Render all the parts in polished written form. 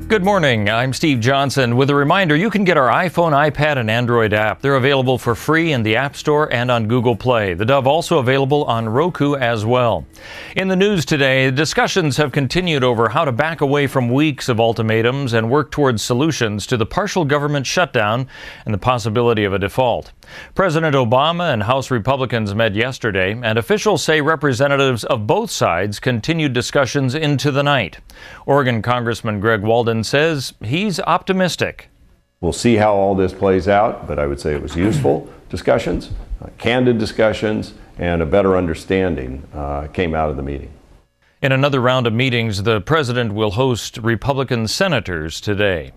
Good morning, I'm Steve Johnson with a reminder you can get our iPhone, iPad, and Android app. They're available for free in the App Store and on Google Play. The Dove also available on Roku as well. In the news today, discussions have continued over how to back away from weeks of ultimatums and work towards solutions to the partial government shutdown and the possibility of a default. President Obama and House Republicans met yesterday, and officials say representatives of both sides continued discussions into the night. Oregon Congressman Greg Walden says he's optimistic. We'll see how all this plays out, but I would say it was useful discussions, candid discussions, and a better understanding came out of the meeting. In another round of meetings, the president will host Republican senators today.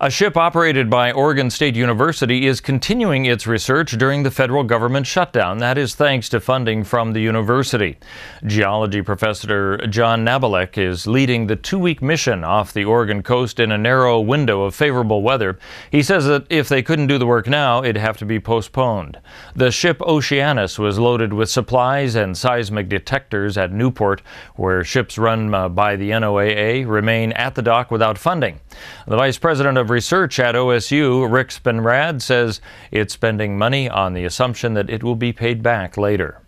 A ship operated by Oregon State University is continuing its research during the federal government shutdown. That is thanks to funding from the university. Geology professor John Nabalek is leading the 2-week mission off the Oregon coast in a narrow window of favorable weather. He says that if they couldn't do the work now, it'd have to be postponed. The ship Oceanus was loaded with supplies and seismic detectors at Newport, where ships run by the NOAA remain at the dock without funding. The vice president of research at OSU, Rick Spinrad, says it's spending money on the assumption that it will be paid back later.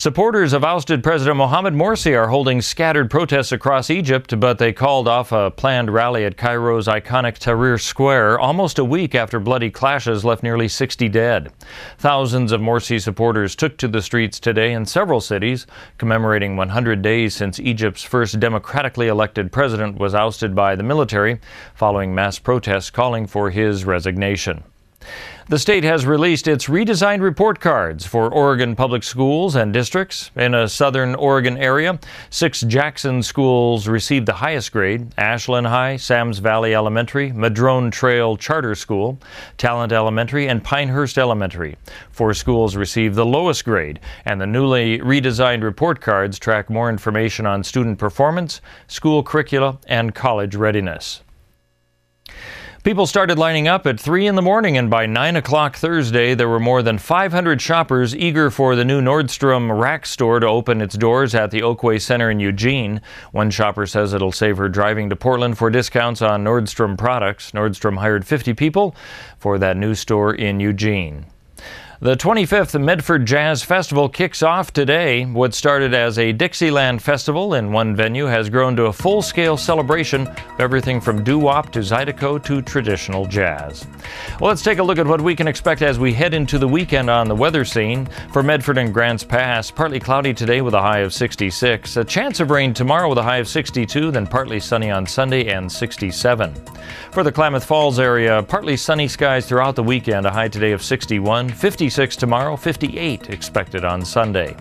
Supporters of ousted President Mohamed Morsi are holding scattered protests across Egypt, but they called off a planned rally at Cairo's iconic Tahrir Square almost a week after bloody clashes left nearly 60 dead. Thousands of Morsi supporters took to the streets today in several cities, commemorating 100 days since Egypt's first democratically elected president was ousted by the military, following mass protests calling for his resignation. The state has released its redesigned report cards for Oregon public schools and districts. In a southern Oregon area, 6 Jackson schools received the highest grade: Ashland High, Sams Valley Elementary, Madrone Trail Charter School, Talent Elementary, and Pinehurst Elementary. 4 schools received the lowest grade, and the newly redesigned report cards track more information on student performance, school curricula, and college readiness. People started lining up at 3 in the morning, and by 9 o'clock Thursday, there were more than 500 shoppers eager for the new Nordstrom Rack store to open its doors at the Oakway Center in Eugene. One shopper says it'll save her driving to Portland for discounts on Nordstrom products. Nordstrom hired 50 people for that new store in Eugene. The 25th Medford Jazz Festival kicks off today. What started as a Dixieland festival in one venue has grown to a full-scale celebration of everything from doo-wop to zydeco to traditional jazz. Well, let's take a look at what we can expect as we head into the weekend on the weather scene. For Medford and Grants Pass, partly cloudy today with a high of 66. A chance of rain tomorrow with a high of 62, then partly sunny on Sunday and 67. For the Klamath Falls area, partly sunny skies throughout the weekend, a high today of 61, 56 tomorrow, 58 expected on Sunday.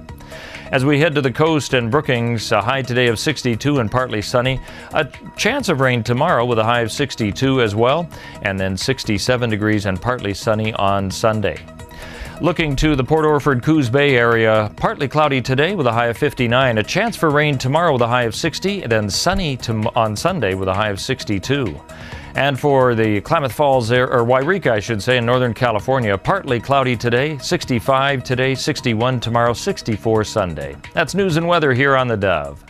As we head to the coast and Brookings, a high today of 62 and partly sunny. A chance of rain tomorrow with a high of 62 as well, and then 67 degrees and partly sunny on Sunday. Looking to the Port Orford Coos Bay area, partly cloudy today with a high of 59. A chance for rain tomorrow with a high of 60, and then sunny on Sunday with a high of 62. And for the Klamath Falls, or Wairika, I should say, in Northern California, partly cloudy today, 65 today, 61 tomorrow, 64 Sunday. That's news and weather here on the Dove.